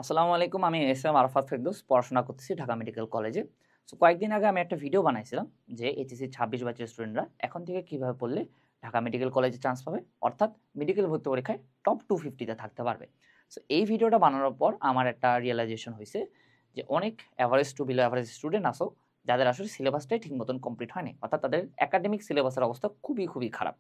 আসসালামু আলাইকুম। আমি এস এম আরাফাত ফেরদৌস পড়াশোনা করতেছি ঢাকা মেডিকেল কলেজে। সো কয়েকদিন আগে আমি একটা ভিডিও বানাইছিলাম যে এইচএসসি ২৬ ব্যাচের স্টুডেন্টরা এখন থেকে কিভাবে পড়লে ঢাকা মেডিকেল কলেজে চান্স পাবে, অর্থাৎ মেডিকেল ভর্তি পরীক্ষায় টপ 250 তে থাকতে পারবে। সো এই ভিডিওটা বানানোর পর আমার একটা রিয়ালাইজেশন হইছে যে অনেক average to below average student আছো যাদের আসলে সিলেবাসটাই ঠিক মতন কমপ্লিট হয়নি, অর্থাৎ তাদের একাডেমিক সিলেবাসের অবস্থা খুবই খারাপ।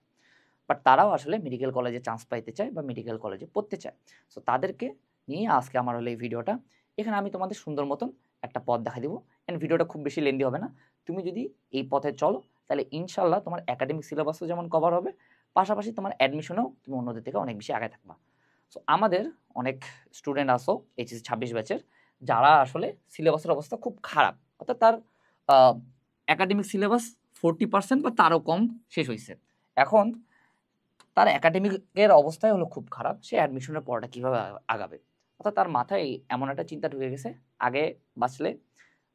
বাট তারাও আসলে মেডিকেল কলেজে চান্স পাইতে চায় বা মেডিকেল কলেজে পড়তে চায়। সো তাদেরকে নিয়ে আজকে আমার হলো এই ভিডিওটা। এখানে আমি তোমাদের সুন্দর মতন একটা পথ দেখা দিব। অ্যান্ড ভিডিওটা খুব বেশি লেন্দি হবে না। তুমি যদি এই পথে চলো তাহলে ইনশাল্লাহ তোমার একাডেমিক সিলেবাসও যেমন কভার হবে, পাশাপাশি তোমার অ্যাডমিশনেও তুমি অন্যদের থেকে অনেক বেশি আগে থাকবা। সো আমাদের অনেক স্টুডেন্ট আসো এইচএসসি ২৬ ব্যাচের, যারা আসলে সিলেবাসের অবস্থা খুব খারাপ, অর্থাৎ তার একাডেমিক সিলেবাস 40% বা তারও কম শেষ হয়েছে। এখন তার একাডেমিকের অবস্থাই হলো খুব খারাপ, সে অ্যাডমিশনের পড়াটা কীভাবে আগাবে। অর্থাৎ তার মাথায় এমন একটা চিন্তা ঢুকে গেছে, আগে বাঁচলে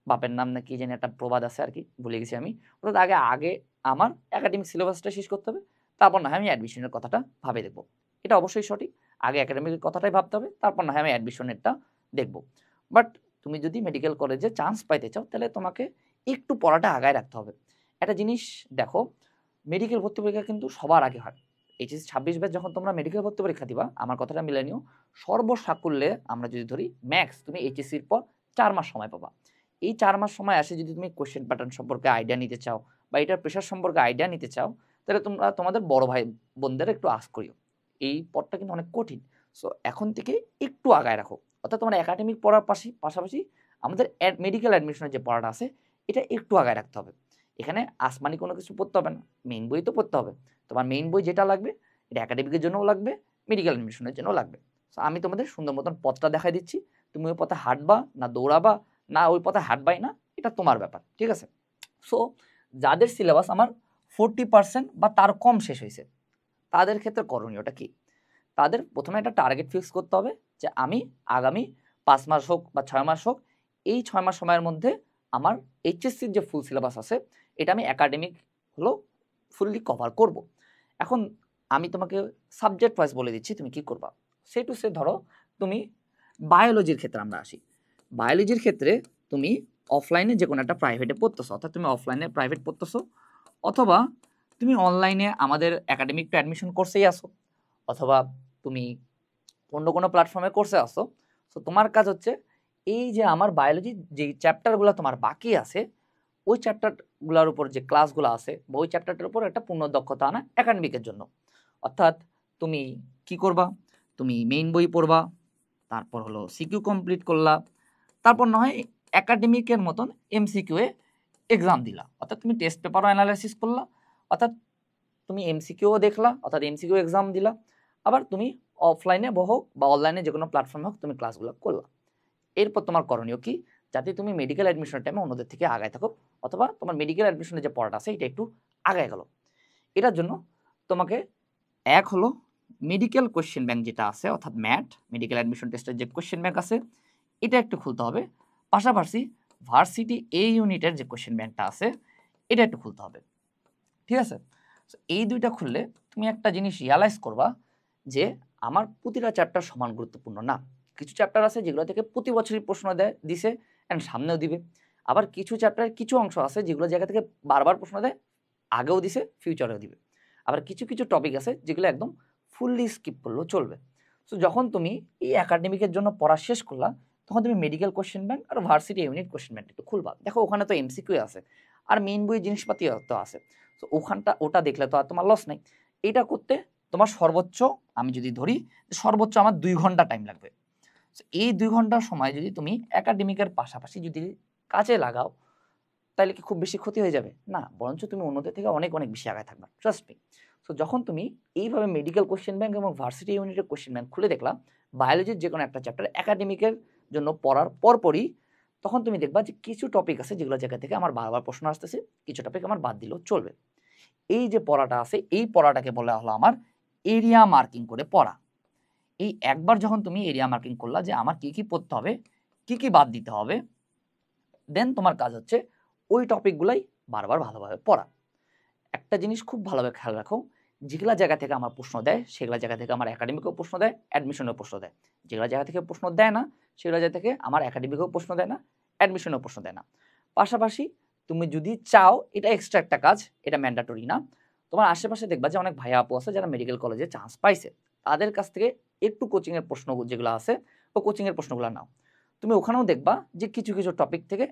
বাপের নাম না কি জানি একটা প্রবাদ আছে আর কি, ভুলে গেছি আমি। অর্থাৎ আগে আগে আমার একাডেমিক সিলেবাসটা শেষ করতে হবে, তারপর না হয় আমি অ্যাডমিশনের কথাটা ভাবে দেখবো। এটা অবশ্যই সঠিক, আগে একাডেমিকের কথাটাই ভাবতে হবে, তারপর না হয় আমি অ্যাডমিশনেরটা দেখবো। বাট তুমি যদি মেডিকেল কলেজে চান্স পাইতে চাও তাহলে তোমাকে একটু পড়াটা আগায় রাখতে হবে। একটা জিনিস দেখো, মেডিকেল ভর্তি পরীক্ষা কিন্তু সবার আগে হয়। এইচএসসি ২৬ ব্যাচ যখন তোমরা মেডিকেল ভর্তি পরীক্ষা দিবা, আমার কথাটা মিলে নিও, সর্বসাকুল্যে আমরা যদি ধরি ম্যাক্স তুমি এইচএসসির পর ৪ মাস সময় পাবা। এই ৪ মাস সময় আসে যদি তুমি কোয়েশ্চেন প্যাটার্ন সম্পর্কে আইডিয়া নিতে চাও বা এটার প্রেশার সম্পর্কে আইডিয়া নিতে চাও, তাহলে তোমরা তোমাদের বড় ভাই বোনদের একটু আস্ক করিও। এই পথটা কিন্তু অনেক কঠিন। সো এখন থেকে একটু আগায় রাখো, অর্থাৎ তোমার একাডেমিক পড়ার পাশাপাশি আমাদের মেডিকেল অ্যাডমিশনের যে পড়াটা আছে এটা একটু আগায় রাখতে হবে। এখানে আসমানি কোনো কিছু পড়তে হবে না, মেইন বই তো পড়তে হবে। তোমার মেইন বই যেটা লাগবে এটা একাডেমিকের জন্যও লাগবে, মেডিকেল অ্যাডমিশনের জন্যও লাগবে। সো আমি তোমাদের সুন্দর মতন পথটা দেখাই দিচ্ছি, তুমি ওই পথে হাঁটবা না দৌড়াবা, না ওই পথে হাঁটবাই না, এটা তোমার ব্যাপার, ঠিক আছে? সো যাদের সিলেবাস আমার 40% বা তার কম শেষ হয়েছে, তাদের ক্ষেত্রে করণীয়টা কি? তাদের প্রথমে একটা টার্গেট ফিক্স করতে হবে যে আমি আগামী ৫ মাস হোক বা ৬ মাস হোক, এই ৬ মাস সময়ের মধ্যে আমার এইচএসসির যে ফুল সিলেবাস আছে এটা আমি একাডেমিক হলো ফুললি কভার করব। এখন আমি তোমাকে সাবজেক্ট ওয়াইজ বলে দিচ্ছি তুমি কি করবা। সে টু সে ধরো তুমি বায়োলজির ক্ষেত্রে আমরা আসি। বায়োলজির ক্ষেত্রে তুমি অফলাইনে যে কোনো একটা প্রাইভেটে পড়তেছো, অর্থাৎ তুমি অফলাইনে প্রাইভেট পড়তেছো, অথবা তুমি অনলাইনে আমাদের একাডেমিক টু অ্যাডমিশন কোর্সেই আসো, অথবা তুমি অন্য কোনো প্ল্যাটফর্মে কোর্সে আসো। সো তোমার কাজ হচ্ছে এই যে আমার বায়োলজি যে চ্যাপ্টারগুলো তোমার বাকি আছে, ওই চ্যাপ্টারগুলোর উপর যে ক্লাসগুলো আছে বা ওই চ্যাপ্টারটার উপর একটা পূর্ণ দক্ষতা আনা একাডেমিকের জন্য। অর্থাৎ তুমি কি করবা, তুমি মেইন বই পড়বা, তারপর হলো সিকিউ কমপ্লিট করলা, তারপর না হয় একাডেমিকের মতন এমসিকিউ এ এক্সাম দিলা, অর্থাৎ তুমি টেস্ট পেপারও অ্যানালাইসিস করলা, অর্থাৎ তুমি এমসিকিউও দেখলা, অর্থাৎ এমসিকিউ এক্সাম দিলা, আবার তুমি অফলাইনে হোক বা অনলাইনে যে কোনো প্ল্যাটফর্মে হোক তুমি ক্লাসগুলো করলা। এরপর তোমার করণীয় কি, যাতে তুমি মেডিকেল অ্যাডমিশনের টাইমে অন্যদের থেকে আগায় থাকো, অথবা তোমার মেডিকেল অ্যাডমিশনের যে পড়াটা আছে এটা একটু আগায় গেল। এটার জন্য তোমাকে এক হলো মেডিকেল কোয়েশ্চেন ব্যাংক যেটা আছে, অর্থাৎ ম্যাট মেডিকেল অ্যাডমিশন টেস্টের যে কোয়েশ্চেন ব্যাংক আছে এটা একটু খুলতে হবে। পাশাপাশি ভার্সিটি এ ইউনিটের যে কোয়েশ্চেন ব্যাংকটা আছে এটা একটু খুলতে হবে, ঠিক আছে? এই দুইটা খুললে তুমি একটা জিনিস রিয়ালাইজ করবা যে আমার প্রতিটা চ্যাপ্টার সমান গুরুত্বপূর্ণ না। কিছু চ্যাপ্টার আছে যেগুলো থেকে প্রতি বছরই প্রশ্ন দিছে অ্যান্ড সামনেও দিবে। আবার কিছু চ্যাপ্টারের কিছু অংশ আছে যেগুলো জায়গা থেকে বারবার প্রশ্ন দেয়, আগেও দিছে, ফিউচারেও দিবে। আবার কিছু টপিক আছে যেগুলো একদম ফুললি স্কিপ করলেও চলবে। সো যখন তুমি এই একাডেমিকের জন্য পড়া শেষ করলা, তখন তুমি মেডিকেল কোয়েশ্চেন ব্যাংক আর ভার্সিটি ইউনিট কোয়েশ্চেন ব্যাংক একটু খুলবা। দেখো ওখানে তো এমসিকিউ আছে আর মেইন বই জিনিসপাতি তো আছে। তো ওটা দেখলে তো আর তোমার লস নাই। এটা করতে তোমার সর্বোচ্চ, আমি যদি ধরি সর্বোচ্চ আমার ২ ঘন্টা টাইম লাগবে। এই ২ ঘন্টার সময় যদি তুমি একাডেমিকের পাশাপাশি যদি কাজে লাগাও, তাহলে কি খুব বেশি ক্ষতি হয়ে যাবে? না, বরঞ্চ তুমি অন্যদের থেকে অনেক বেশি আগায় থাকবা, ট্রাস্ট মি। সো যখন তুমি এইভাবে মেডিকেল কোয়েশ্চেন ব্যাংক এবং ভার্সিটি ইউনিটের কোয়েশ্চেন ব্যাংক খুলে দেখলাম বায়োলজির যে কোনো একটা চ্যাপ্টার একাডেমিকের জন্য পড়ার পরপরই, তখন তুমি দেখবা যে কিছু টপিক আছে যেগুলো জায়গা থেকে আমার বারবার প্রশ্ন আসতেছে, কিছু টপিক আমার বাদ দিলেও চলবে। এই যে পড়াটা আছে এই পড়াটাকে বলা হলো আমার এরিয়া মার্কিং করে পড়া। এই একবার যখন তুমি এরিয়া মার্কিং করলা যে আমার কি পড়তে হবে, কি বাদ দিতে হবে, দেন তোমার কাজ হচ্ছে ওই টপিকগুলাই বারবার ভালোভাবে পড়া। একটা জিনিস খুব ভালোভাবে খেয়াল রাখো, যেগুলা জায়গা থেকে আমার প্রশ্ন দেয় সেগুলা জায়গা থেকে আমার একাডেমিকেও প্রশ্ন দেয়, অ্যাডমিশনেও প্রশ্ন দেয়। যেগুলা জায়গা থেকে প্রশ্ন দেয় না সেগুলো থেকে আমার একাডেমিকেও প্রশ্ন দেয় না, অ্যাডমিশনেও প্রশ্ন দেয় না। পাশাপাশি তুমি যদি চাও, এটা এক্সট্রা একটা কাজ, এটা ম্যান্ডেটরি না, তোমার আশেপাশে দেখবা যে অনেক ভাইয়া আপু আছে যারা মেডিকেল কলেজে চান্স পাইছে, তাদের কাছ থেকে একটু কোচিংয়ের প্রশ্ন যেগুলো আছে বা কোচিংয়ের প্রশ্নগুলো নাও। তুমি ওখানেও দেখবা যে কিছু কিছু টপিক থেকে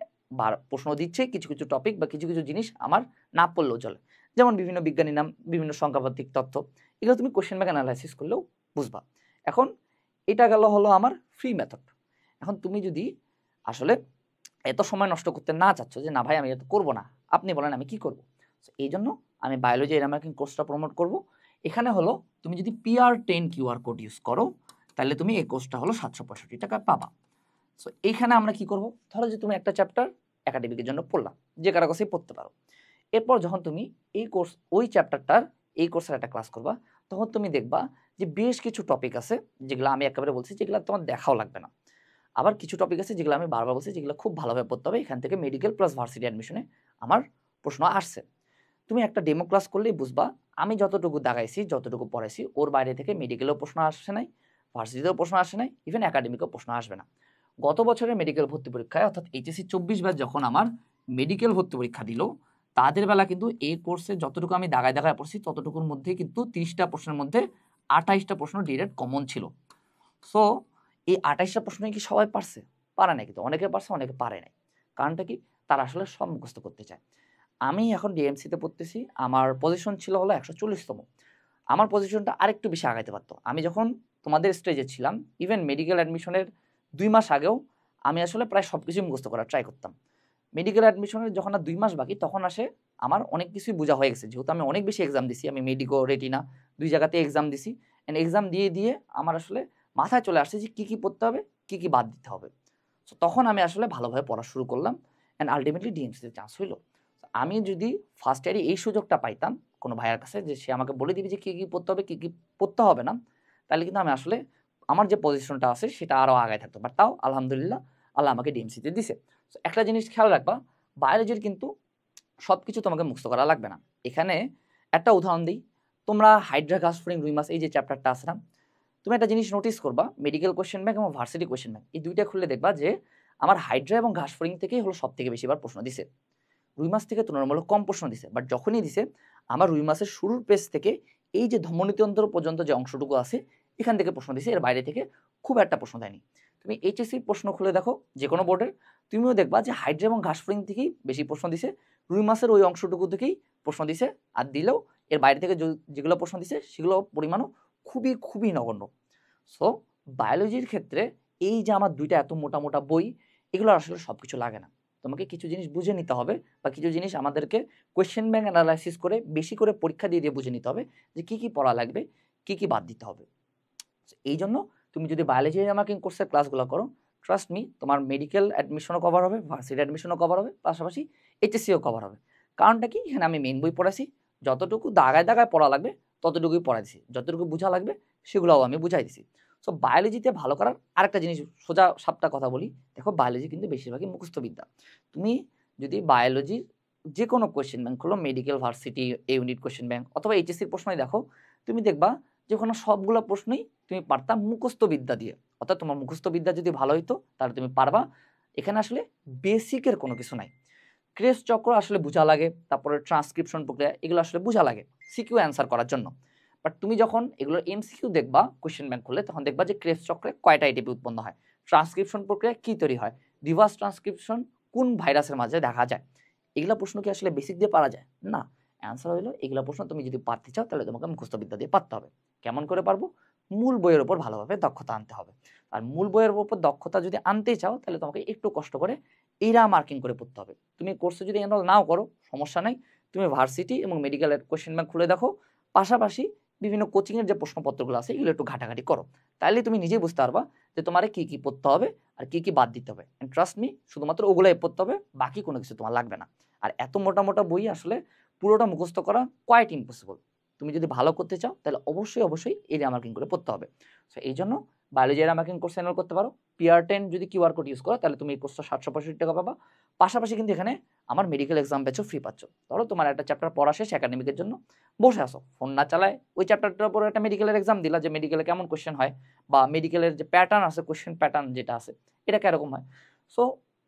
প্রশ্ন দিচ্ছে, কিছু কিছু টপিক বা কিছু কিছু জিনিস আমার না পড়লেও চলে, যেমন বিভিন্ন বিজ্ঞানী নাম, বিভিন্ন সংখ্যাভিত্তিক তথ্য, এগুলো তুমি কোশ্চেন ব্যাংক অ্যানালাইসিস করলেও বুঝবা। এখন এটা গেল হলো আমার ফ্রি মেথড। এখন তুমি যদি আসলে এত সময় নষ্ট করতে না চাচ্ছ যে না ভাই আমি এত করবো না, আপনি বলেন আমি কি করব, এই জন্য আমি বায়োলজি এর মার্কিং কোর্সটা প্রমোট করব। এখানে হলো তুমি যদি PR10 কিউআর কোড ইউজ করো তাহলে তুমি এই কোর্সটা হলো 765 টাকা পাবা। সো এইখানে আমরা কি করব, ধরো যে তুমি একটা চ্যাপ্টার একাডেমিকের জন্য পড়লা, যে কারো কাছেই পড়তে পারো। এরপর যখন তুমি এই কোর্স ওই চ্যাপ্টারটার এই কোর্সের একটা ক্লাস করবা, তখন তুমি দেখবা যে বেশ কিছু টপিক আছে যেগুলো আমি একেবারে বলছি যেগুলো তোমার দেখাও লাগবে না। আবার কিছু টপিক আছে যেগুলো আমি বারবার বলছি যেগুলো খুব ভালোভাবে পড়তে হবে, এখান থেকে মেডিকেল প্লাস ভার্সিটি অ্যাডমিশনে আমার প্রশ্ন আসছে। তুমি একটা ডেমো ক্লাস করলেই বুঝবা আমি যতটুকু দাগাইছি, যতটুকু পড়াইছি, ওর বাইরে থেকে মেডিকেলেও প্রশ্ন আসে নাই, ভার্সিটিতেও প্রশ্ন আসে নাই, ইভেন একাডেমিকেও প্রশ্ন আসবে না। গত বছরের মেডিকেল ভর্তি পরীক্ষায় অর্থাৎ HSC 24 ব্যাচ যখন আমার মেডিকেল ভর্তি পরীক্ষা দিল, তাদের বেলা কিন্তু এই কোর্সে যতটুকু আমি দাগায় দাগায় পড়ছি ততটুকুর মধ্যে কিন্তু 30টা প্রশ্নের মধ্যে 28টা প্রশ্ন ডিরেক্ট কমন ছিল। সো এই 28টা প্রশ্নই কি সবাই পারছে? পারে নাই, কিন্তু অনেকে পারছে, অনেকে পারে নাই। কারণটা কি? তারা আসলে সব মুখস্থ করতে চায়। আমি এখন ডিএমসিতে পড়তেছি, আমার পজিশন ছিল হলো 140তম। আমার পজিশনটা আরেকটু বেশি আগাইতে পারতো। আমি যখন তোমাদের স্টেজে ছিলাম, ইভেন মেডিকেল অ্যাডমিশনের 2 মাস আগেও আমি আসলে প্রায় সব কিছুই মুখস্থ করার ট্রাই করতাম। মেডিকেল অ্যাডমিশনের যখন আর 2 মাস বাকি, তখন আসে আমার অনেক কিছুই বোঝা হয়ে গেছে। যেহেতু আমি অনেক বেশি এক্সাম দিছি, আমি মেডিকো, রেটিনা 2 জায়গাতে এক্সাম দিছি। অ্যান্ড এক্সাম দিয়ে আমার আসলে মাথায় চলে আসছে যে কী পড়তে হবে, কী বাদ দিতে হবে। সো তখন আমি আসলে ভালোভাবে পড়া শুরু করলাম অ্যান্ড আল্টিমেটলি ডিএমসিতে চান্স হইল। আমি যদি ফার্স্ট ইয়ারে এই সুযোগটা পাইতাম কোনো ভাইয়ার কাছে যে সে আমাকে বলে দিবে যে কী পড়তে হবে, কী পড়তে হবে না, তাহলে কিন্তু আমি আসলে আমার যে পজিশনটা আছে সেটা আরও আগায় থাকতো। বাট তাও আলহামদুলিল্লাহ আল্লাহ আমাকে ডিএমসিতে দিছে। সো একটা জিনিস খেয়াল রাখবা, বায়োলজির কিন্তু সব কিছু তোমাকে মুখস্থ করা লাগবে না। এখানে একটা উদাহরণ দিই, তোমরা হাইড্রা, ঘাসফড়িং, রুই মাছ এই যে চ্যাপ্টারটা আছে না, তুমি একটা জিনিস নোটিস করবা, মেডিকেল কোয়েশ্চেন ব্যাংক এবং ভার্সিটি কোয়েশ্চেন ব্যাংক এই দুইটা খুললে দেখবা যে আমার হাইড্রা এবং ঘাসফড়িং থেকেই হলো সব থেকে বেশিবার প্রশ্ন দিছে। রুই মাছ থেকে তুলনামূলক কম প্রশ্ন দিছে, বাট যখনই দিছে আমার রুই মাছের শুরুর পেজ থেকে এই যে ধমনীতন্ত্র পর্যন্ত যে অংশটুকু আছে এখান থেকে প্রশ্ন দিছে, এর বাইরে থেকে খুব একটা প্রশ্ন দেয়নি। তুমি এইচএসসির প্রশ্ন খুলে দেখো যে কোনো বোর্ডের, তুমিও দেখবা যে হাইড্রা এবং ঘাসফড়িং থেকেই বেশি প্রশ্ন দিছে, রুই মাছের ওই অংশটুকু থেকেই প্রশ্ন দিছে, আর দিলেও এর বাইরে থেকে যেগুলো প্রশ্ন দিছে সেগুলো পরিমাণও খুবই খুবই নগণ্য। সো বায়োলজির ক্ষেত্রে এই যে আমার দুইটা এত মোটা মোটা বই, এগুলো আসলে সব কিছু লাগে না। তোমাকে কিছু জিনিস বুঝে নিতে হবে, বা কিছু জিনিস আমাদেরকে কোয়েশ্চেন ব্যাংক অ্যানালাইসিস করে বেশি করে পরীক্ষা দিয়ে বুঝে নিতে হবে যে কী পড়া লাগবে, কী বাদ দিতে হবে। এই জন্য তুমি যদি বায়োলজি মার্কিং কোর্সের ক্লাসগুলো করো, ট্রাস্ট মি, তোমার মেডিকেল অ্যাডমিশনও কভার হবে, ভার্সিটি অ্যাডমিশনও কভার হবে, পাশাপাশি এইচএসসিও কভার হবে। কারণটা কি, এখানে আমি মেইন বই পড়াইছি, যতটুকু দাগায় দাগায় পড়া লাগবে ততটুকুই পড়াই দিছি, যতটুকু বোঝা লাগবে সেগুলোও আমি বুঝাই দিছি। সো বায়োলজিতে ভালো করার আরেকটা জিনিস, সোজা সাপটা কথা বলি, দেখো বায়োলজি কিন্তু বেশিরভাগই মুখস্থ বিদ্যা। তুমি যদি বায়োলজির যে কোনো কোয়েশ্চেন ব্যাংক হলো, medical, varsity, unit question bank অথবা এইচএসসির প্রশ্নই দেখো, তুমি দেখবা যে ওখানে সবগুলো প্রশ্নই তুমি পারতাম মুখস্থ বিদ্যা দিয়ে। অর্থাৎ তোমার মুখস্থ বিদ্যা যদি ভালো হইতো তাহলে তুমি পারবা। এখানে আসলে বেসিকের কোনো কিছু নাই। ক্রেস চক্র আসলে বোঝা লাগে, তারপরে ট্রান্সক্রিপশন প্রক্রিয়া এগুলো আসলে বোঝা লাগে সিকিউ অ্যান্সার করার জন্য। বাট তুমি যখন এগুলোর এমসিকিউ দেখবা কোয়েশ্চেন ব্যাংক করলে, তখন দেখবা যে ক্রেস চক্রে কয়টা এটিপি উৎপন্ন হয়, ট্রান্সক্রিপশন প্রক্রিয়া কী তৈরি হয়, রিভার্স ট্রান্সক্রিপশন কোন ভাইরাসের মাঝে দেখা যায়। এগুলো প্রশ্ন কি আসলে বেসিক দিয়ে পারা যায় না? অ্যান্সার হলো এগুলো প্রশ্ন তুমি যদি পারতে চাও তাহলে তোমাকে মুখস্থ বিদ্যা দিয়ে পারতে হবে। কেমন করে পারবো? মূল বইয়ের উপর ভালোভাবে দক্ষতা আনতে হবে। আর মূল বইয়ের উপর দক্ষতা যদি আনতে চাও তাহলে তোমাকে একটু কষ্ট করে এরা মার্কিং করে পড়তে হবে। তুমি কোর্সে যদি এনরোল নাও করো সমস্যা নাই, তুমি ভার্সিটি এবং মেডিকেলের কোয়েশ্চেন ব্যাংক খুলে দেখো, পাশাপাশি বিভিন্ন কোচিংয়ের যে প্রশ্নপত্রগুলো আছে এগুলো একটু ঘাটাঘাটি করো, তাহলে তুমি নিজেই বুঝতে পারবা যে তোমার কি পড়তে হবে আর কি বাদ দিতে হবে। এন্ড ট্রাস্ট মি, শুধুমাত্র ওগুলাই পড়তে হবে, বাকি কোনো কিছু তোমার লাগবে না। আর এত মোটা মোটা বই আসলে পুরোটা মুখস্থ করা কোয়াইট ইম্পসিবল। তুমি যদি ভালো করতে চাও তাহলে অবশ্যই এরিয়া মার্কিং করে পড়তে হবে। সো এই জন্য biology area marking course enroll করতে পারো। PR10 যদি কিউআর কোড ইউজ করো তাহলে তুমি এই কোর্সটা 765 টাকা পাবা। পাশাপাশি কিন্তু এখানে আমার মেডিকেল এক্সাম ব্যাচও ফ্রি পাচ্ছ। ধরো তোমার একটা চ্যাপ্টার পড়া শেষ, একাডেমিকের জন্য বসে আসো, ফোন না চালায় ওই চ্যাপ্টারটার পরে একটা মেডিকেলের এক্সাম দিলা, যে মেডিকেলে কেমন কোয়েশ্চেন হয় বা মেডিকেলের যে প্যাটার্ন আছে, কোয়েশ্চেন প্যাটার্ন যেটা আছে এটা কিরকম হয়। সো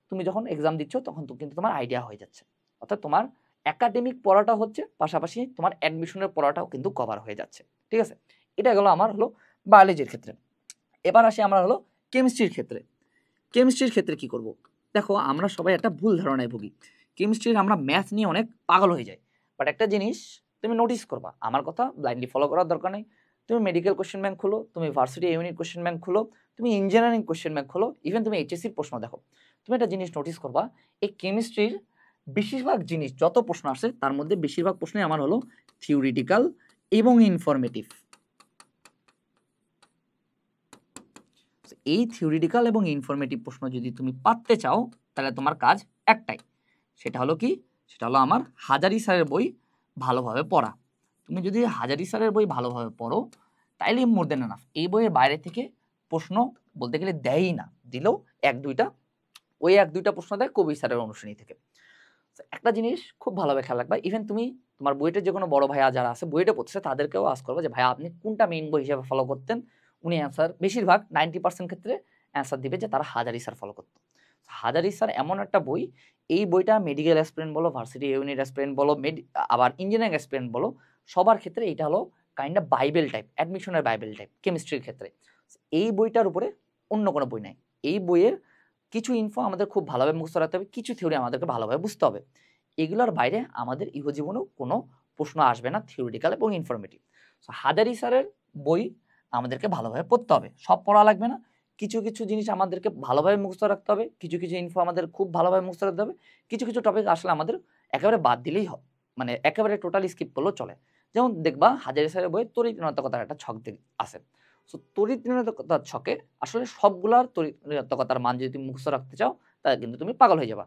তুমি যখন এক্সাম দিচ্ছ তখন তো কিন্তু তোমার আইডিয়া হয়ে যাচ্ছে, অর্থাৎ তোমার একাডেমিক পড়াটা হচ্ছে, পাশাপাশি তোমার অ্যাডমিশনের পড়াটাও কিন্তু কভার হয়ে যাচ্ছে। ঠিক আছে, এটা গেলো আমার হলো বায়োলজির ক্ষেত্রে। এবার আসি আমরা হলো কেমিস্ট্রির ক্ষেত্রে। কেমিস্ট্রির ক্ষেত্রে কি করব? দেখো আমরা সবাই একটা ভুল ধারণায় ভুগি, কেমিস্ট্রির আমরা ম্যাথ নিয়ে অনেক পাগল হয়ে যাই। বাট একটা জিনিস তুমি নোটিস করবা, আমার কথা ব্লাইন্ডলি ফলো করার দরকার নেই। তুমি মেডিকেল কোশ্চেন ব্যাংক খোলো, তুমি ভার্সিটি ইউনিট কোশ্চেন ব্যাংক খোলো, তুমি ইঞ্জিনিয়ারিং কোশ্চেন ব্যাংক খোলো, ইভেন তুমি এইচএসসির প্রশ্ন দেখো, তুমি একটা জিনিস নোটিস করবা, এই কেমিস্ট্রির বেশিরভাগ জিনিস যত প্রশ্ন আসে তার মধ্যে বেশিরভাগ প্রশ্নই আমার হলো থিওরিটিক্যাল এবং ইনফরমেটিভ। এই থিওরিটিক্যাল এবং ইনফরমেটিভ প্রশ্ন যদি তুমি পারতে চাও তাহলে তোমার কাজ একটাই, সেটা হলো কি, সেটা হলো আমার হাজারি স্যারের বই ভালোভাবে পড়া। তুমি যদি হাজারি স্যারের বই ভালোভাবে পড়ো তাইলে মোর দেন এনাফ। এই বইয়ের বাইরে থেকে প্রশ্ন বলতে গেলে দেয়ই না, দিলেও এক দুইটা, ওই এক দুইটা প্রশ্ন দেয় কবি স্যারের অনুশীলনী থেকে। একটা জিনিস খুব ভালোভাবে খেয়াল রাখবা, ইভেন তুমি তোমার বইটা যে কোনো বড় ভাইয়া যারা আছে বইটা পড়তেছে তাদেরকেও আস্ক করবো যে ভাইয়া আপনি কোনটা মেইন বই হিসেবে ফলো করতেন। উনি অ্যান্সার বেশিরভাগ 90% ক্ষেত্রে অ্যান্সার দিবে যে তারা হাজারি স্যার ফলো করতো। হাজারি স্যার এমন একটা বই, এই বইটা মেডিকেল অ্যাসপিরেন্ট বলো, ভার্সিটি ইউনিট অ্যাসপিরেন্ট বলো, আবার ইঞ্জিনিয়ারিং অ্যাসপিরেন্ট বলো, সবার ক্ষেত্রে এটা হলো কাইন্ড অফ বাইবেল টাইপ, অ্যাডমিশনের বাইবেল টাইপ কেমিস্ট্রির ক্ষেত্রে। এই বইটার উপরে অন্য কোনো বই নাই। এই বইয়ের কিছু ইনফো আমাদের খুব ভালোভাবে মুখস্থ রাখতে হবে, কিছু থিওরি আমাদেরকে ভালোভাবে বুঝতে হবে। এগুলোর বাইরে আমাদের ইহজীবনেও কোনো প্রশ্ন আসবে না থিওরিটিক্যাল এবং ইনফরমেটিভ। সো হাজারি স্যারের বই আমাদেরকে ভালোভাবে পড়তে হবে, সব পড়া লাগবে না, কিছু কিছু জিনিস আমাদেরকে ভালোভাবে মুখস্থ রাখতে হবে, কিছু কিছু ইনফো আমাদের খুব ভালোভাবে মুখস্থ রাখতে হবে, কিছু কিছু টপিক আসলে আমাদের একেবারে বাদ দিলেই হবে, মানে একেবারে টোটালি স্কিপ করলেও চলে। যেমন দেখবা হাজারি স্যারের বইয়ে তড়িৎ-ঋণাত্মকতার একটা ছক আছে। সো তড়িৎ-ঋণাত্মকতার ছকে আসলে সবগুলার তড়িৎ-ঋণাত্মকতার মান যদি তুমি মুখস্থ রাখতে চাও তাহলে কিন্তু তুমি পাগল হয়ে যাবা।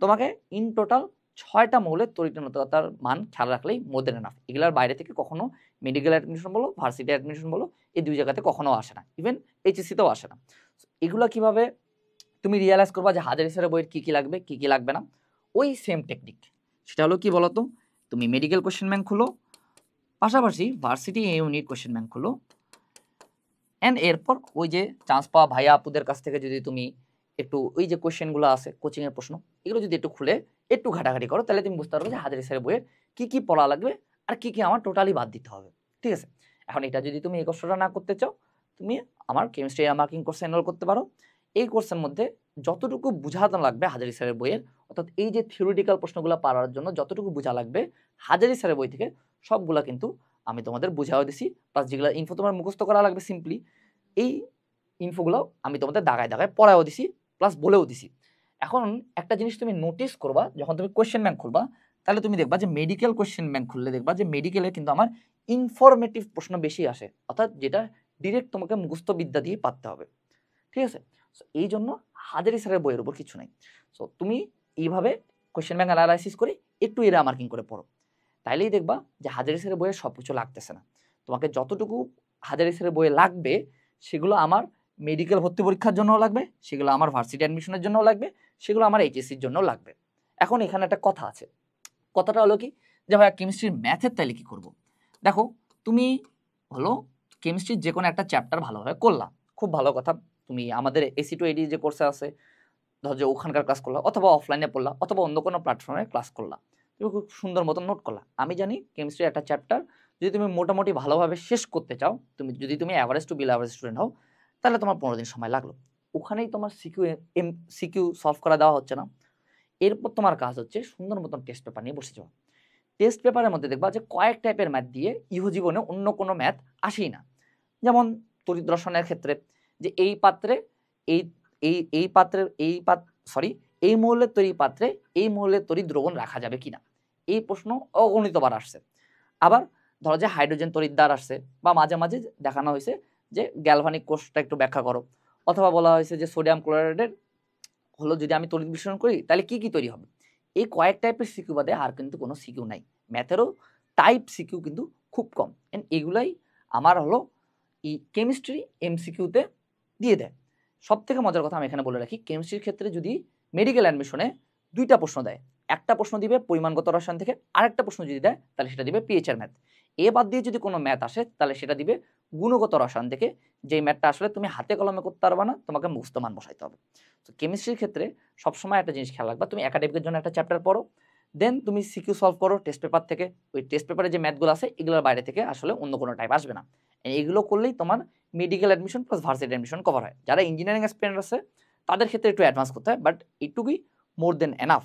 তোমাকে ইন টোটাল 6টা মৌলের তড়িৎ-ঋণাত্মকতার মান খেয়াল রাখলেই মোর দেন এনাফ। এগুলার বাইরে থেকে কখনো মেডিকেল অ্যাডমিশন বলো, ভার্সিটি অ্যাডমিশন বলো, এই দুই জায়গাতে কখনো আসে না, ইভেন এইচএসসিতেও আসে না। এগুলো কিভাবে তুমি রিয়ালাইজ করবা যে হাজারি স্যারের বইয়ের কী কী লাগবে, কী কী লাগবে না? ওই সেম টেকনিক, সেটা হলো কি বলতো, তুমি মেডিকেল কোশ্চেন ব্যাংক খুলো, পাশাপাশি ভার্সিটি ইউনিট কোশ্চেন ব্যাংক খুলো, অ্যান্ড এরপর ওই যে চান্স পাওয়া ভাইয়া আপুদের কাছ থেকে যদি তুমি একটু ওই যে কোশ্চেনগুলো আছে কোচিংয়ের প্রশ্ন, এগুলো যদি একটু খুলে একটু ঘাটাঘাটি করো তাহলে তুমি বুঝতে পারবে যে হাজারি স্যারের বইয়ের কী কী পড়া লাগবে আর কী কী আমার টোটালি বাদ দিতে হবে। ঠিক আছে, এখন এটা যদি তুমি এই কষ্টটা না করতে চাও, তুমি আমার কেমিস্ট্রি মার্কিং কোর্সে এনরোল করতে পারো। এই কোর্সের মধ্যে যতটুকু বুঝাতে লাগবে হাজারি স্যারের বইয়ের, অর্থাৎ এই যে থিওরিটিক্যাল প্রশ্নগুলো পারার জন্য যতটুকু বোঝা লাগবে হাজারি স্যারের বই থেকে, সবগুলা কিন্তু আমি তোমাদের বুঝাও দিছি। প্লাস যেগুলো ইনফো তোমার মুখস্থ করা লাগবে সিম্পলি, এই ইনফোগুলো আমি তোমাদের দাগায় দাগায় পড়াও দিছি, প্লাস বলেও দিছি। এখন একটা জিনিস তুমি নোটিস করবা, যখন তুমি কোয়েশ্চেন ব্যাংক খুলবা তাহলে তুমি দেখবা যে মেডিকেল কোয়েশ্চেন ব্যাংক খুললে দেখবা যে মেডিকেলে কিন্তু আমার ইনফরমেটিভ প্রশ্ন বেশি আসে, অর্থাৎ যেটা ডিরেক্ট তোমাকে মুখস্থ বিদ্যা দিয়ে পারতে হবে। ঠিক আছে, সো এই জন্য হাজারি স্যারের বইয়ের উপর কিছু নাই। সো তুমি এইভাবে কোয়েশ্চেন ব্যাংক অ্যানালাইসিস করে একটু এরা মার্কিং করে পড়ো, তাইলেই দেখবা যে হাজারি স্যারের বইয়ে সব কিছু লাগতেছে না। তোমাকে যতটুকু হাজারি স্যারের বইয়ে লাগবে সেগুলো আমার মেডিকেল ভর্তি পরীক্ষার জন্যও লাগবে, সেগুলো আমার ভার্সিটি অ্যাডমিশনের জন্যও লাগবে, সেগুলো আমার এইচএসসির জন্যও লাগবে। এখন এখানে একটা কথা আছে, কথাটা হলো কি যে ভাইয়া কেমিস্ট্রির ম্যাথের তাইলে কি করব? দেখো তুমি হলো কেমিস্ট্রির যে কোনো একটা চ্যাপ্টার ভালোভাবে করলা, খুব ভালো কথা। তুমি আমাদের এসি টু এডি যে কোর্সে আছে, ধর যে ওখানকার ক্লাস করলা, অথবা অফলাইনে পড়লা, অথবা অন্য কোনো প্ল্যাটফর্মে ক্লাস করলা, তুমি খুব সুন্দর মতন নোট করলা। আমি জানি কেমিস্ট্রির একটা চ্যাপ্টার যদি তুমি মোটামুটি ভালোভাবে শেষ করতে চাও, যদি তুমি average to below average student হও, তাহলে তোমার 15 দিন সময় লাগলো। ওখানেই তোমার সিকিউ সলভ করা দেওয়া হচ্ছে না। এরপর তোমার কাজ হচ্ছে সুন্দর মতন টেস্ট পেপার নিয়ে বসে যাওয়া। টেস্ট পেপারের মধ্যে দেখবা যে কয়েক টাইপের ম্যাথ দিয়ে ইহজীবনে অন্য কোনো ম্যাথ আসেই না। যেমন তড়িৎ দর্শনের ক্ষেত্রে যে এই পাত্রে এই এই এই পাত্রের এই মৌলের তৈরি পাত্রে এই মৌলের তৈরি দ্রবণ রাখা যাবে কিনা, এই প্রশ্ন অগণিতবার আসছে। আবার ধরো যে হাইড্রোজেন তড়িৎদ্বার আসছে, বা মাঝে মাঝে দেখানো হয়েছে যে গ্যালভানিক কোষটা একটু ব্যাখ্যা করো, অথবা বলা হয়েছে যে সোডিয়াম ক্লোরাইডের হলো যদি আমি তড়িৎ বিশ্লেষণ করি তাহলে কি কি তৈরি হবে। এই কয়েক টাইপের সিকিউ বাদে আর কিন্তু কোনো সিকিউ নাই। ম্যাথেরও টাইপ সিকিউ কিন্তু খুব কম, এন্ড এগুলাই আমার হলো এই কেমিস্ট্রি এমসিকিউতে দিয়ে দেয়। সব থেকে মজার কথা আমি এখানে বলে রাখি, কেমিস্ট্রির ক্ষেত্রে যদি মেডিকেল অ্যাডমিশনে 2টা প্রশ্ন দেয়, একটা প্রশ্ন দিবে পরিমাণগত রসায়ন থেকে, আরেকটা প্রশ্ন যদি দেয় তাহলে সেটা দিবে পিএইচ এর ম্যাথ। এ বাদ দিয়ে যদি কোনো ম্যাথ আসে তাহলে সেটা দিবে গুণগত রসায়ন থেকে, যেই ম্যাথটা আসলে তুমি হাতে কলমে করতে পারবা না, তোমাকে মুখস্থ মান বসাইতে হবে। তো কেমিস্ট্রির ক্ষেত্রে সবসময় একটা জিনিস খেয়াল রাখবা, তুমি একাডেমিকের জন্য একটা চ্যাপ্টার পড়ো, দেন তুমি সিকিউ সলভ করো টেস্ট পেপার থেকে। ওই টেস্ট পেপারে যে ম্যাথগুলো আছে এগুলোর বাইরে থেকে আসলে অন্য কোনো টাইপ আসবে না। এগুলো করলেই তোমার medical admission plus varsity admission cover হয়। যারা ইঞ্জিনিয়ারিং অ্যাসপিরেন্ট আছে তাদের ক্ষেত্রে একটু অ্যাডভান্স করতে হয়, বাট এইটুকুই মোর দেন এনাফ।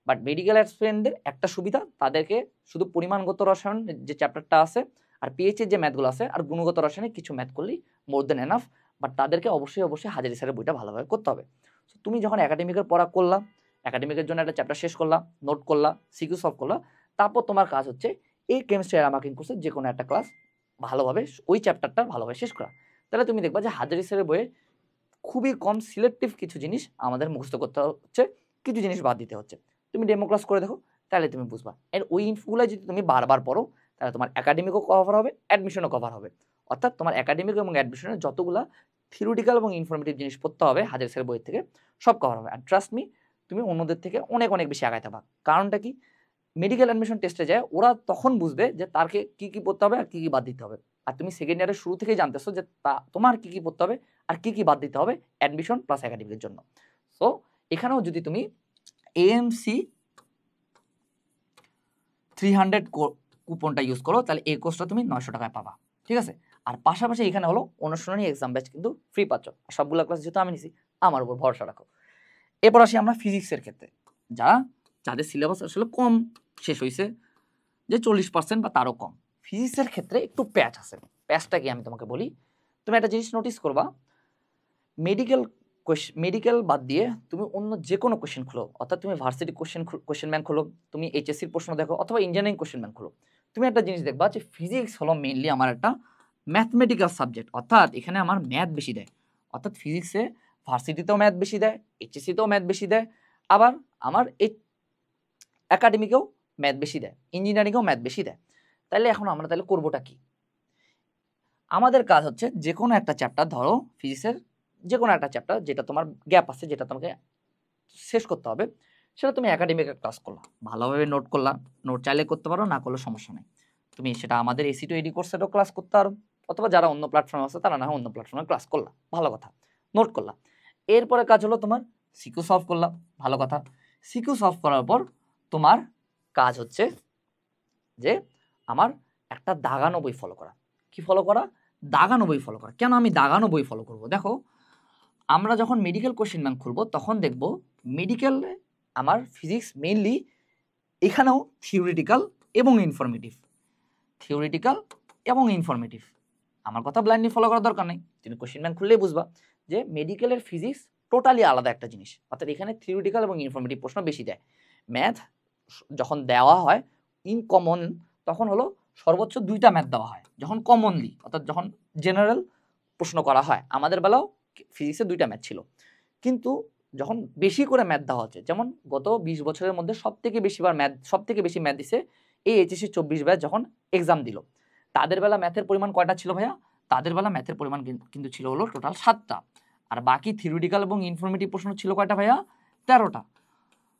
বাট মেডিকেল অ্যাসপিরেন্টদের একটা সুবিধা, তাদেরকে শুধু পরিমাণগত রসায়ন যে চ্যাপ্টারটা আছে আর পিএইচের যে ম্যাথগুলো আছে আর গুণগত রসায়নে কিছু ম্যাথ করলেই মোর দেন এনাফ। বাট তাদেরকে অবশ্যই হাজারি স্যারের বইটা ভালোভাবে করতে হবে। তো তুমি যখন একাডেমিকের পড়া করলা, একাডেমিকের জন্য একটা চ্যাপ্টার শেষ করলা, নোট করলা, সিকিউ সলভ করলা, তারপর তোমার কাজ হচ্ছে এই কেমিস্ট্রি এরা মার্কিং কোর্সের যে কোনো একটা ক্লাস ভালোভাবে ওই চ্যাপ্টারটা ভালোভাবে শেষ করা। তাহলে তুমি দেখবা যে হাজারি স্যারের বইয়ে খুবই কম সিলেক্টিভ কিছু জিনিস আমাদের মুখস্থ করতে হচ্ছে, কিছু জিনিস বাদ দিতে হচ্ছে। তুমি ডেমো ক্লাস করে দেখো, তাহলে তুমি বুঝবা। এর ওই ইনফোগুলো যদি তুমি বারবার পড়ো তাহলে তোমার একাডেমিকও কভার হবে, অ্যাডমিশনও কভার হবে। অর্থাৎ তোমার একাডেমিক এবং অ্যাডমিশনের যতগুলা থিওরিটিক্যাল এবং ইনফরমেটিভ জিনিস পড়তে হবে হাজারি স্যারের বই থেকে সব কভার হবে। আর ট্রাস্ট মি, তুমি অন্যদের থেকে অনেক অনেক বেশি আগাইতে পারবা। কারণটা কি, মেডিকেল অ্যাডমিশন টেস্টে যায় ওরা তখন বুঝবে যে তারকে কি কি পড়তে হবে আর কি কি বাদ দিতে হবে। আর তুমি সেকেন্ড ইয়ারের শুরু থেকেই জানতেছো যে তোমার কি কি পড়তে হবে আর কি কি বাদ দিতে হবে অ্যাডমিশন প্লাস একাডেমিকের জন্য। সো এখানেও যদি তুমি এএমসি 300 কুপনটা ইউজ করো তাহলে এই কোর্সটা তুমি 900 টাকায় পাবা, ঠিক আছে। আর পাশাপাশি এখানে হলো অনুশীলনী এক্সাম ব্যাচ কিন্তু ফ্রি পাচ্ছ। আর সবগুলো ক্লাস যেহেতু আমি নিছি, আমার উপর ভরসা রাখো। এরপর আসি আমরা ফিজিক্সের ক্ষেত্রে, যাদের সিলেবাস আসলে কম শেষ হয়েছে, যে 40% বা তারও কম। ফিজিক্সের ক্ষেত্রে একটু প্যাচ আছে। প্যাচটা কি আমি তোমাকে বলি। তুমি একটা জিনিস নোটিস করবা, মেডিকেল বাদ দিয়ে তুমি অন্য যে কোনো কোশ্চেন খুলো, অর্থাৎ তুমি ভার্সিটি কোশ্চেন ব্যাংক খুলো, তুমি এইচএসসির প্রশ্ন দেখো অথবা ইঞ্জিনিয়ারিং কোশ্চেন ব্যাংক খুলো, তুমি একটা জিনিস দেখবা যে ফিজিক্স হলো মেইনলি আমার একটা ম্যাথমেটিক্যাল সাবজেক্ট, অর্থাৎ এখানে আমার ম্যাথ বেশি দেয়। অর্থাৎ ফিজিক্সে ভার্সিটিতেও ম্যাথ বেশি দেয়, এইচএসসিতেও ম্যাথ বেশি দেয়, আবার আমার এই একাডেমিকেও ম্যাথ বেশি দেয়, ইঞ্জিনিয়ারিংয়েও ম্যাথ বেশি দেয়। তাহলে এখন আমরা তাহলে করবোটা কি? আমাদের কাজ হচ্ছে যে কোনো একটা চ্যাপ্টার ধরো, ফিজিক্সের যে কোনো একটা চ্যাপ্টার যেটা তোমার গ্যাপ আছে, যেটা তোমাকে শেষ করতে হবে, সেটা তুমি একাডেমিকে ক্লাস করলা, ভালোভাবে নোট করলা। নোট চাইলে করতে পারো, না করলে সমস্যা নেই। তুমি সেটা আমাদের এসি টু এডি কোর্সেরও ক্লাস করতে পারো, অথবা যারা অন্য প্ল্যাটফর্ম আছে তারা না হয় অন্য প্ল্যাটফর্মে ক্লাস করলা, ভালো কথা, নোট করলা। এরপরে কাজ হলো তোমার সিকিউ সলভ করলা, ভালো কথা। সিকিউ সলভ করার পর তোমার কাজ হচ্ছে যে আমার একটা দাগানো বই ফলো করা। কি ফলো করা? দাগানো বই ফলো করা। কেন আমি দাগানো বই ফলো করব? দেখো, আমরা যখন মেডিকেল কোশ্চেন ব্যাংক খুলবো তখন দেখব মেডিকেলে আমার ফিজিক্স মেইনলি এখানেও থিওরিটিক্যাল এবং ইনফরমেটিভ, থিওরিটিক্যাল এবং ইনফরমেটিভ। আমার কথা ব্লাইন্ডলি ফলো করার দরকার নেই, তুমি কোশ্চেন ব্যাংক খুললেই বুঝবা যে মেডিকেলের ফিজিক্স টোটালি আলাদা একটা জিনিস। অর্থাৎ এখানে থিওরিটিক্যাল এবং ইনফরমেটিভ প্রশ্ন বেশি দেয়। ম্যাথ যখন দেওয়া হয় ইন কমন, তখন হলো সর্বোচ্চ 2টা ম্যাথ দেওয়া হয় যখন কমনলি, অর্থাৎ যখন জেনারেল প্রশ্ন করা হয়। আমাদের বেলাও ফিজিক্সে 2টা ম্যাথ ছিল, কিন্তু যখন বেশি করে ম্যাথ দেওয়া হচ্ছে, যেমন গত 20 বছরের মধ্যে সব থেকে বেশি ম্যাথ দিছে এই এইচএসসি 24 ব্যাচ যখন এক্সাম দিল। তাদের বেলা ম্যাথের পরিমাণ কয়টা ছিল ভাইয়া? তাদের বেলা ম্যাথের পরিমাণ কিন্তু ছিল হলো টোটাল 7টা, আর বাকি থিওরিটিক্যাল এবং ইনফরমেটিভ প্রশ্ন ছিল কয়টা ভাইয়া? 13টা।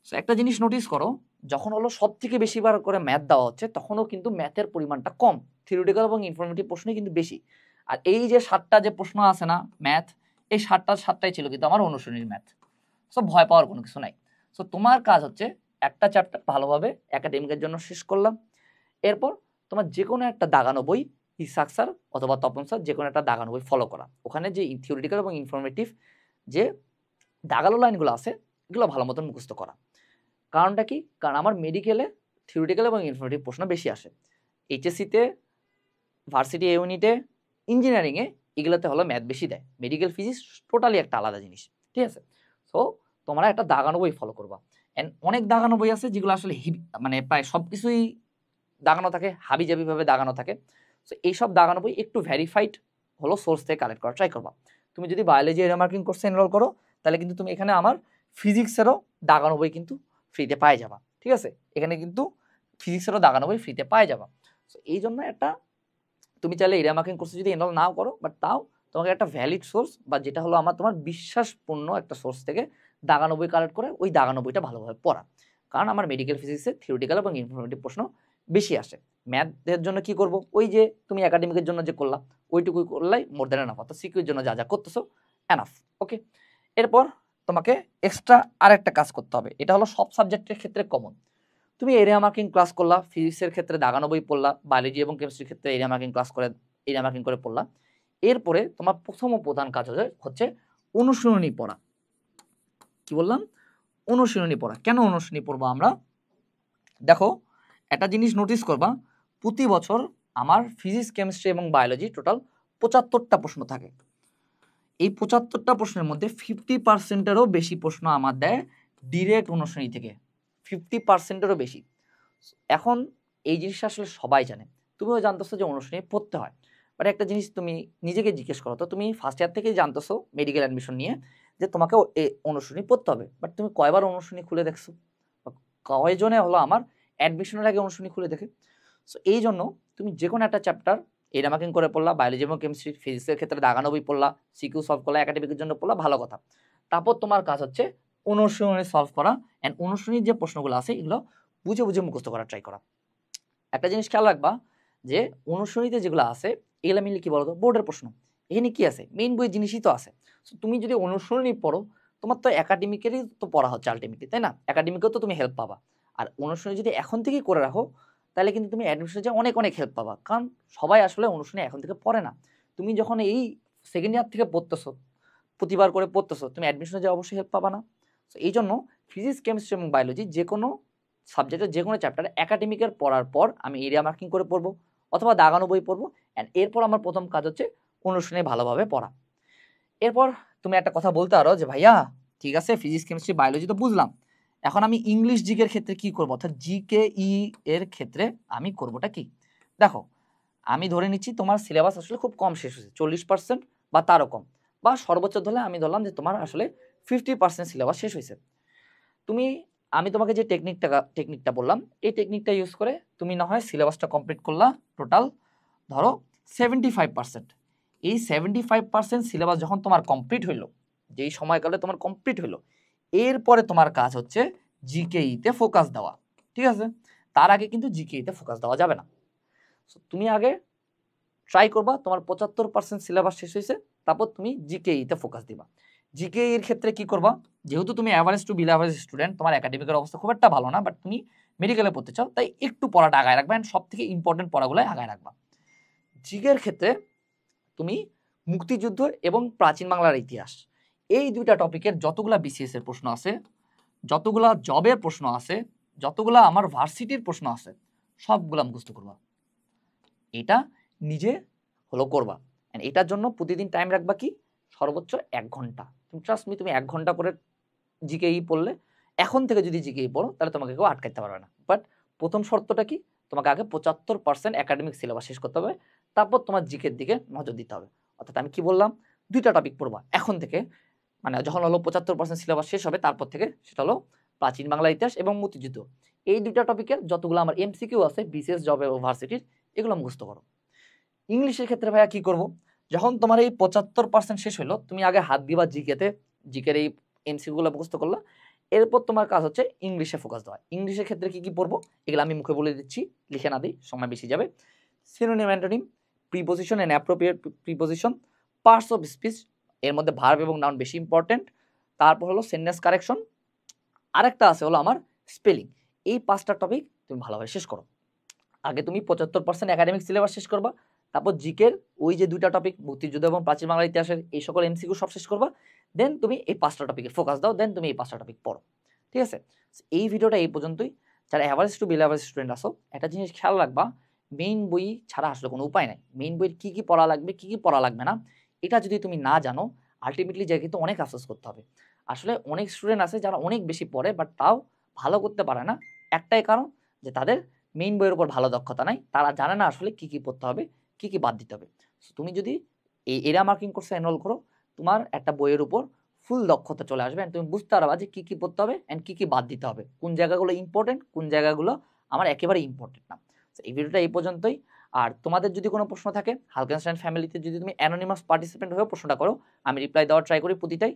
সো একটা জিনিস নোটিস করো, যখন হলো সব থেকে বেশিবার করে ম্যাথ দেওয়া হচ্ছে তখনও কিন্তু ম্যাথের পরিমাণটা কম, থিওরিটিক্যাল এবং ইনফরমেটিভ প্রশ্নই কিন্তু বেশি। আর এই যে 7টা যে প্রশ্ন আছে না ম্যাথ, এই 7টাই ছিল কিন্তু আমার অনুশীলনীর ম্যাথ। সো ভয় পাওয়ার কোনো কিছু নাই। সো তোমার কাজ হচ্ছে একটা চ্যাপ্টার ভালোভাবে একাডেমিকের জন্য শেষ করলাম, এরপর তোমার যে কোনো একটা দাগানো বই, ইসাক স্যার অথবা তপন স্যার, যে কোনো একটা দাগানো বই ফলো করা। ওখানে যে থিওরিটিক্যাল এবং ইনফরমেটিভ যে দাগালো লাইনগুলো আছে এগুলো ভালো মতন মুখস্থ করা। কারণটা কি? কারণ আমার মেডিকেলে থিওরিটিক্যাল এবং ইনফরমেটিভ প্রশ্ন বেশি আসে, এইচএসসিতে, ভার্সিটি ইউনিটে, ইঞ্জিনিয়ারিংয়ে এগুলোতে হলো ম্যাথ বেশি দেয়। মেডিকেল ফিজিক্স টোটালি একটা আলাদা জিনিস, ঠিক আছে। সো তোমরা একটা দাগানো বই ফলো করবা। অ্যান্ড অনেক দাগানো বই আছে যেগুলো আসলে মানে প্রায় সব কিছুই দাগানো থাকে, হাবিজাবিভাবে দাগানো থাকে। সো এইসব দাগানো বই একটু ভ্যারিফাইড হলো সোর্স থেকে কালেক্ট করা ট্রাই করবা। তুমি যদি বায়োলজি এরিয়া মার্কিং কোর্সে এনরোল করো তাহলে কিন্তু তুমি এখানে আমার ফিজিক্সেরও দাগানো বই কিন্তু ফ্রিতে পাই যাবা, ঠিক আছে। এখানে কিন্তু ফিজিক্সেরও দাগানো বই ফ্রিতে পাই যাবা। সো এই জন্য একটা তুমি চাইলে এরিয়া মার্কিং কোর্সে যদি এনরোল নাও করো, বাট তাও তোমাকে একটা ভ্যালিড সোর্স বা যেটা হলো তোমার বিশ্বাসপূর্ণ একটা সোর্স থেকে দাগানো বই কালেক্ট করে ওই দাগানো বইটা ভালোভাবে পড়া। কারণ আমার মেডিকেল ফিজিক্সে থিওরিটিক্যাল এবং ইনফরমেটিভ প্রশ্ন বেশি আসে। ম্যাথের জন্য কি করব, ওই যে তুমি একাডেমিকের জন্য যে করলা ওইটুকুই করলেই মোর দ্যান এনাফ, অর্থাৎ সিকিউর জন্য যা যা করতেছো এনাফ। ওকে, এরপর তোমাকে এক্সট্রা আরেকটা কাজ করতে হবে, এটা হলো সব সাবজেক্টের ক্ষেত্রে কমন। তুমি এরিয়া মার্কিং ক্লাস করলা, ফিজিক্সের ক্ষেত্রে দাগানো বই পড়লা, বায়োলজি এবং কেমিস্ট্রির ক্ষেত্রে এরিয়া মার্কিং ক্লাস করে এরিয়া মার্কিং করে পড়লা। এরপরে তোমার প্রথম ও প্রধান কাজ হচ্ছে অনুশীলনী পড়া। কি বললাম? অনুশীলনী পড়া। কেন অনুশীলনী পড়বো আমরা? দেখো একটা জিনিস নোটিস করবা, প্রতি বছর আমার ফিজিক্স, কেমিস্ট্রি এবং বায়োলজি টোটাল 75টা প্রশ্ন থাকে। এই 75টা প্রশ্নের মধ্যে 50%-এরও বেশি প্রশ্ন আমার দেয় ডিরেক্ট অনুশীলনী থেকে, 50%-এরও বেশি। এখন এই জিনিসটা আসলে সবাই জানে, তুমিও জানতেছো যে অনুশীলনী পড়তে হয়, বাট একটা জিনিস তুমি নিজেকে জিজ্ঞেস করো তো, তুমি ফার্স্ট ইয়ার থেকেই জানতেছো মেডিকেল অ্যাডমিশন নিয়ে যে তোমাকে অনুশীলনী পড়তে হবে, বাট তুমি কয়বার অনুশীলনী খুলে দেখছো? কয়জনে হলো আমার অ্যাডমিশনের আগে অনুশীলনী খুলে দেখে? সো এই জন্য তুমি যে কোনো একটা চ্যাপ্টার এরিয়া মার্কিং করে পড়লা, বায়োলজি এবং কেমিস্ট্রি, ফিজিক্সের ক্ষেত্রে দাগানো বই পড়লা, সিকিউ সলভ করলা, একাডেমিকের জন্য পড়লা, ভালো কথা। তারপর তোমার কাজ হচ্ছে অনুশীলনী সলভ করা, অ্যান্ড অনুশীলনীর যে প্রশ্নগুলো আছে এগুলো বুঝে বুঝে মুখস্থ করার ট্রাই করা। একটা জিনিস খেয়াল রাখবা যে অনুশীলনীতে যেগুলো আছে এগুলো মিলে কি বলতো বোর্ডের প্রশ্ন, এখানে কি আছে মেইন বইয়ের জিনিসই তো আছে। সো তুমি যদি অনুশীলনী পড়ো, তোমার তো একাডেমিকেরই তো পড়া হচ্ছে আলটিমেটলি, তাই না? একাডেমিকেও তো তুমি হেল্প পাবা। আর অনুশীলনী যদি এখন থেকেই করে রাখো তাহলে কিন্তু তুমি অ্যাডমিশনে যে অনেক অনেক হেল্প পাবা, কারণ সবাই আসলে অনুশীলনী এখন থেকে পড়ে না। তুমি যখন এই সেকেন্ড ইয়ার থেকে পড়তেছো, প্রতিবার করে পড়তেছো, তুমি অ্যাডমিশনে যে অবশ্যই হেল্প পাবা না। সো এই জন্য ফিজিক্স, কেমিস্ট্রি এবং বায়োলজি যে কোনো সাবজেক্টের যে কোনো চ্যাপ্টারে একাডেমিকের পড়ার পর আমি এরিয়া মার্কিং করে পড়বো অথবা দাগানো বই পড়বো, অ্যান্ড এরপর আমার প্রথম কাজ হচ্ছে অনুশীলনী ভালোভাবে পড়া। এরপর তুমি একটা কথা বলতে পারো যে ভাইয়া ঠিক আছে ফিজিক্স, কেমিস্ট্রি, বায়োলজি তো বুঝলাম, এখন আমি ইংলিশ জিকের ক্ষেত্রে কি করবো, অর্থাৎ জিকেই এর ক্ষেত্রে আমি করবোটা কি? দেখো আমি ধরে নিচ্ছি তোমার সিলেবাস আসলে খুব কম শেষ হয়েছে, 40% বা তারও কম, বা সর্বোচ্চ ধরলে আমি ধরলাম যে তোমার আসলে 50% সিলেবাস শেষ হয়েছে। তুমি আমি তোমাকে যে টেকনিকটা বললাম এই টেকনিকটা ইউজ করে তুমি না হয় সিলেবাসটা কমপ্লিট করলা টোটাল ধরো 75%। এই 75% সিলেবাস যখন তোমার কমপ্লিট হইলো, যেই সময়কালে তোমার কমপ্লিট হইলো, এরপরে তোমার কাজ হচ্ছে জিকেইতে ফোকাস দেওয়া। ঠিক আছে, তার আগে কিন্তু জিকেইতে ফোকাস দেওয়া যাবে না। তুমি আগে ট্রাই করবা, তোমার 75% সিলেবাস শেষ হয়েছে, তারপর তুমি জিকেইতে ফোকাস দিবা। জিকেই এর ক্ষেত্রে কি করবা, যেহেতু তুমি average to below average student, তোমার একাডেমিকের অবস্থা খুব একটা ভালো না, বাট তুমি মেডিকেলে পড়তে চাও, তাই একটু পড়াটা আগায় রাখবা, অ্যান্ড সব থেকে ইম্পর্টেন্ট পড়াগুলো আগায় রাখবা। জিকের ক্ষেত্রে তুমি মুক্তিযুদ্ধ এবং প্রাচীন বাংলার ইতিহাস, এই দুইটা টপিকের যতগুলা বিসিএস এর প্রশ্ন আছে, যতগুলা জবের প্রশ্ন আছে, যতগুলা আমার ভার্সিটির প্রশ্ন আছে, সবগুলা মুখস্থ করবা। এটা নিজে হলো করবা, এন্ড এটার জন্য প্রতিদিন টাইম রাখবা কি সর্বোচ্চ 1 ঘন্টা। তুমি ট্রাস্ট মি, তুমি 1 ঘন্টা করে জিকেই পড়লে, এখন থেকে যদি জিকেই পড়ো তাহলে তোমাকে কেউ আটকাতে পারবে না। বাট প্রথম শর্তটা কি, তোমাকে আগে 75% একাডেমিক সিলেবাস শেষ করতে হবে, তারপর তোমার জিকের দিকে নজর দিতে হবে। অর্থাৎ আমি কি বললাম, দুইটা টপিক পড়বা এখন থেকে, মানে যখন হলো 75% সিলেবাস শেষ হবে তারপর থেকে, সেটা হলো প্রাচীন বাংলার ইতিহাস এবং মুক্তিযুদ্ধ। এই দুইটা টপিকের যতগুলো আমার এমসিকিউ আছে বিসিএস জব এবং ভার্সিটির, এগুলো মুখস্থ করো। ইংলিশের ক্ষেত্রে ভাইয়া কি করব, যখন তোমার এই 75% শেষ হলো, তুমি আগে হাত দিবা জিকেতে, জিকের এই এমসিকিউগুলো মুখস্থ করলা, এরপর তোমার কাজ হচ্ছে ইংলিশে ফোকাস দেওয়া। ইংলিশের ক্ষেত্রে কি কি পড়বো এগুলো আমি মুখে বলে দিচ্ছি, লিখে না দিই সময় বেশি যাবে। Synonym, antonym, preposition and appropriate preposition, parts of speech, এর মধ্যে ভার্ব এবং নাউন বেশি ইম্পর্টেন্ট। তারপর হলো সেন্টেন্স কারেকশন, আরেকটা আছে হলো আমার স্পেলিং। এই 5টা টপিক তুমি ভালোভাবে শেষ করো। আগে তুমি 75% একাডেমিক সিলেবাস শেষ করবা, তারপর জিকের ওই যে 2টা টপিক মুক্তিযুদ্ধ এবং প্রাচীন বাংলার ইতিহাসের এই সকল এমসিকিউ সব শেষ করবা, দেন তুমি এই 5টা টপিকে ফোকাস দাও, দেন তুমি এই 5টা টপিক পড়ো। ঠিক আছে, এই ভিডিওটা এই পর্যন্তই। যারা average to below average student আসো, একটা জিনিস খেয়াল রাখবা, মেইন বই ছাড়া আসলে কোনো উপায় নাই। মেইন বইয়ের কী কী পড়া লাগবে, কী কী পড়া লাগবে না, এটা যদি তুমি না জানো, আলটিমেটলি যে কিন্তু অনেক আফসোস করতে হবে। আসলে অনেক স্টুডেন্ট আছে যারা অনেক বেশি পড়ে বাট তাও ভালো করতে পারে না, একটাই কারণ যে তাদের মেইন বইয়ের উপর ভালো দক্ষতা নাই, তারা জানে না আসলে কী কী পড়তে হবে, কী কী বাদ দিতে হবে। সো তুমি যদি এই এরিয়া মার্কিং কোর্সে এনরোল করো, তোমার একটা বইয়ের উপর ফুল দক্ষতা চলে আসবে, অ্যান্ড তুমি বুঝতে পারবা যে কী কী পড়তে হবে অ্যান্ড কী কী বাদ দিতে হবে, কোন জায়গাগুলো ইম্পর্টেন্ট, কোন জায়গাগুলো আমার একেবারে ইম্পর্টেন্ট না। এই ভিডিওটা এই পর্যন্তই। আর তোমাদের যদি কোনো প্রশ্ন থাকে, হালকেনস্টাইন ফ্যামিলিতে যদি তুমি অ্যানোনিমাস পার্টিসিপেন্ট হয়েও প্রশ্নটা করো, আমি রিপ্লাই দেওয়ার ট্রাই করি প্রতিটাই।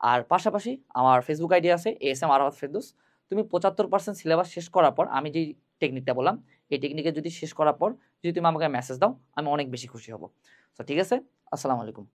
আর পাশাপাশি আমার ফেসবুক আইডি আছে ASM আরাফাত ফেরদৌস, তুমি 75% সিলেবাস শেষ করার পর আমি যেই টেকনিকটা বললাম এই টেকনিকে যদি শেষ করার পর যদি তুমি আমাকে মেসেজ দাও আমি অনেক বেশি খুশি হব। সো ঠিক আছে, আসসালামু আলাইকুম।